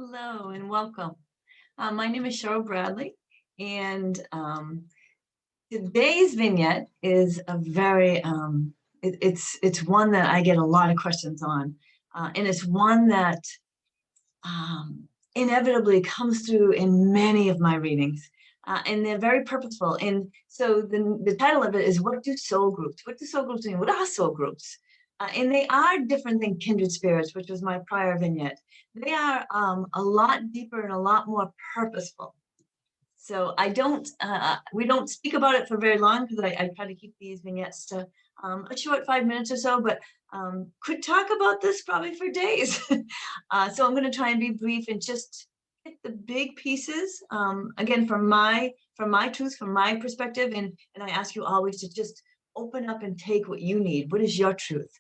Hello and welcome. My name is Cheryl Bradley, and today's vignette is a very it's one that I get a lot of questions on, and it's one that um, inevitably comes through in many of my readings, and they're very purposeful. And so the title of it is "What do soul groups? What do soul groups mean? What are soul groups?" And they are different than kindred spirits, which was my prior vignette. They are a lot deeper and a lot more purposeful. So we don't speak about it for very long because I try to keep these vignettes to a short 5 minutes or so, but could talk about this probably for days. So I'm going to try and be brief and just hit the big pieces. Again, from my truth, from my perspective, and I ask you always to just open up and take what you need. What is your truth?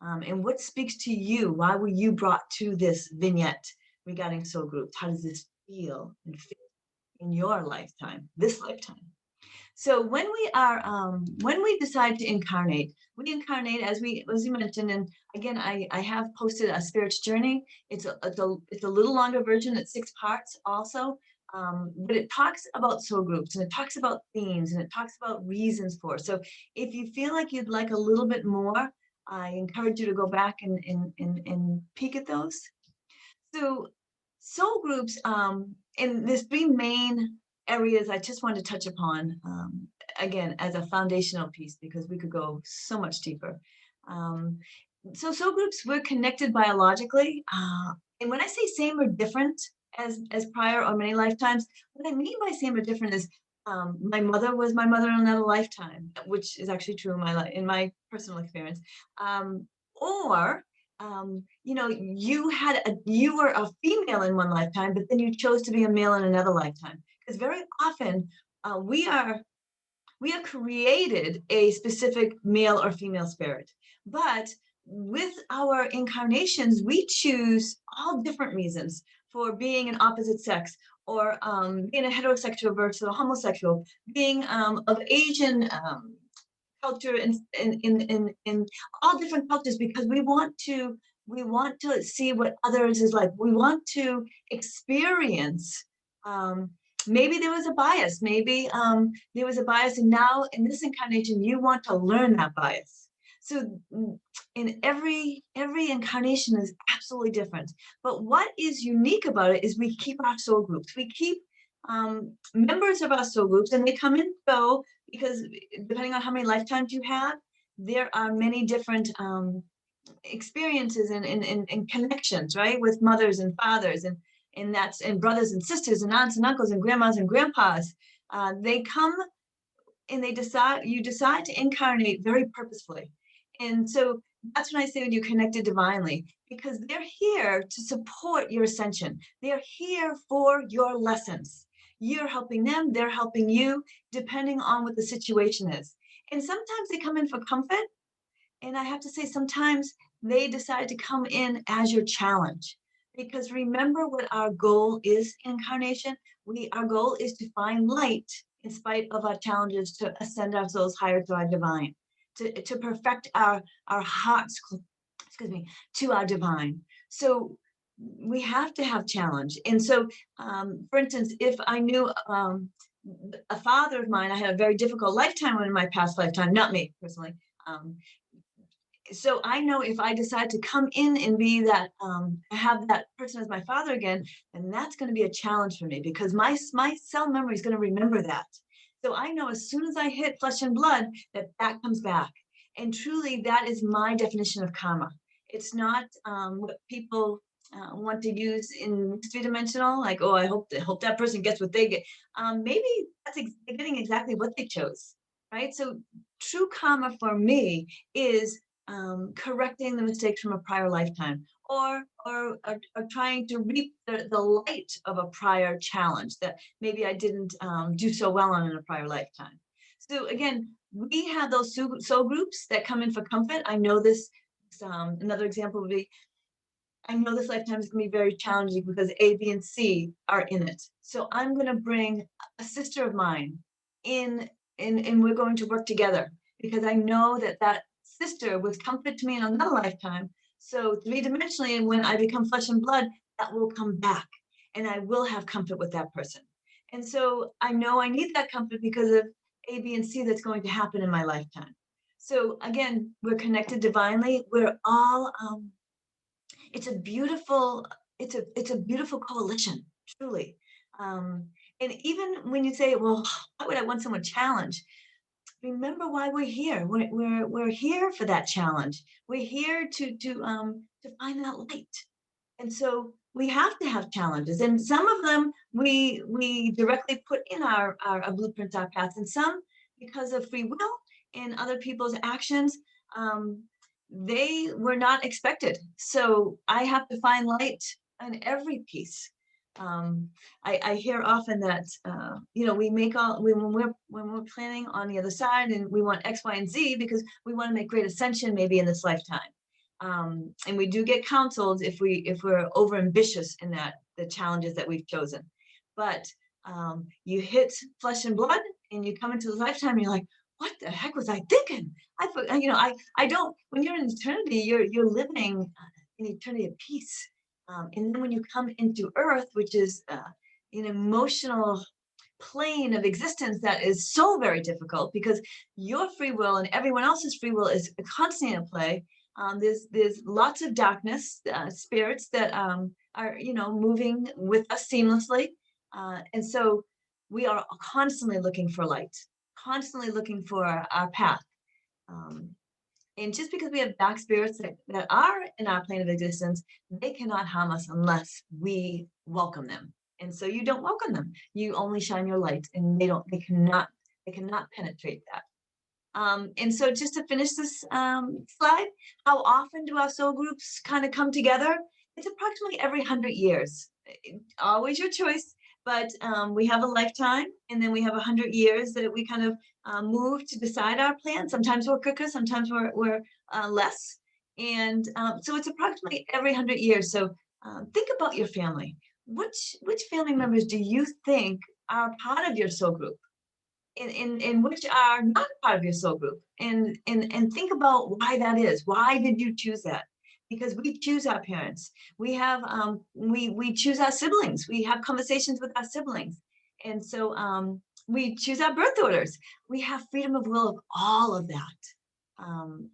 And what speaks to you? Why were you brought to this vignette regarding soul groups? How does this feel and fit in your lifetime, this lifetime? So when we decide to incarnate, we incarnate as you mentioned, and again, I have posted a spirit's journey. It's a little longer version. It's 6 parts also. But it talks about soul groups, and it talks about themes, and it talks about reasons for. So if you feel like you'd like a little bit more, I encourage you to go back and peek at those. So soul groups, in there's 3 main areas I just wanted to touch upon, again, as a foundational piece, because we could go so much deeper. Um, so soul groups, we're connected biologically. And when I say same or different as prior or many lifetimes, what I mean by same or different is my mother was my mother in another lifetime, which is actually true in my life, in my personal experience. Or you were a female in one lifetime, but then you chose to be a male in another lifetime. Because very often we are created a specific male or female spirit, but with our incarnations, we choose all different reasons for being an opposite sex, or being a heterosexual versus a homosexual, being of Asian culture, in all different cultures, because we want to see what others is like. We want to experience. um, Maybe there was a bias, maybe there was a bias, and now in this incarnation you want to learn that bias. So in every incarnation is absolutely different, but what is unique about it is we keep our soul groups. We keep members of our soul groups, and they come and go, because depending on how many lifetimes you have, there are many different experiences and connections, right, with mothers and fathers, and brothers and sisters and aunts and uncles and grandmas and grandpas. They come and you decide to incarnate very purposefully. And so that's when I say when you're connected divinely, because they're here to support your ascension. They're here for your lessons. You're helping them, they're helping you, depending on what the situation is. And sometimes they come in for comfort. And I have to say, sometimes they decide to come in as your challenge. Because remember what our goal is, incarnation. Our goal is to find light in spite of our challenges, to ascend our souls higher to our divine, to perfect our hearts, excuse me, to our divine. So we have to have challenge. And so, for instance, if I knew a father of mine, I had a very difficult lifetime in my past lifetime, not me personally. So I know if I decide to come in and be that, have that person as my father again, then that's going to be a challenge for me, because my cell memory is going to remember that. So I know as soon as I hit flesh and blood, that comes back. And truly, that is my definition of karma. It's not what people want to use in 3-dimensional, like, oh, I hope that person gets what they get. Maybe they're getting exactly what they chose, right? So true karma for me is correcting the mistakes from a prior lifetime, or trying to reap the light of a prior challenge that maybe I didn't do so well on in a prior lifetime. So again, we have those soul groups that come in for comfort. I know this. Another example would be, I know this lifetime is going to be very challenging because A, B, and C are in it. So I'm going to bring a sister of mine in, and we're going to work together, because I know that sister was comfort to me in another lifetime. So 3-dimensionally, and when I become flesh and blood, that will come back. and I will have comfort with that person. And so I know I need that comfort because of A, B, and C that's going to happen in my lifetime. So again, we're connected divinely. We're all it's a beautiful it's a beautiful coalition, truly. Um, and even when you say, well, why would I want someone challenged? Remember why we're here. We're here for that challenge. We're here to find that light. And so we have to have challenges, and some of them we directly put in our blueprints, our paths, and some because of free will and other people's actions, um, they were not expected. So I have to find light in every piece. I hear often that we make all when we're planning on the other side, and we want X, Y, and Z because we want to make great ascension maybe in this lifetime. And we do get counseled if we're over ambitious in that the challenges that we've chosen. But you hit flesh and blood, and you come into the lifetime, and you're like, what the heck was I thinking? I don't. When you're in eternity, you're living in eternity of peace. And then when you come into Earth, which is an emotional plane of existence that is so very difficult because your free will and everyone else's free will is constantly in play. There's lots of darkness spirits that are moving with us seamlessly, and so we are constantly looking for light, constantly looking for our path. Um, and just because we have dark spirits that are in our plane of existence, they cannot harm us unless we welcome them. And so you don't welcome them. You only shine your light, and they cannot penetrate that. And so just to finish this slide, how often do our soul groups kind of come together? It's approximately every 100 years. Always your choice, but we have a lifetime, and then we have 100 years that we kind of move to decide our plan. Sometimes we're quicker, sometimes we're less. And so it's approximately every 100 years. So think about your family. Which family members do you think are part of your soul group? In which are not part of your soul group, and think about why that is. Why did you choose that? Because we choose our parents. We have we choose our siblings. We have conversations with our siblings, and so we choose our birth orders. We have freedom of will of all of that.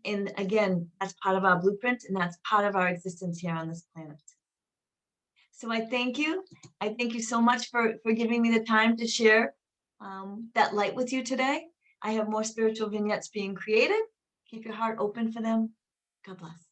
And again, that's part of our blueprint, and that's part of our existence here on this planet. So I thank you. I thank you so much for giving me the time to share that light with you today. I have more spiritual vignettes being created. Keep your heart open for them. God bless.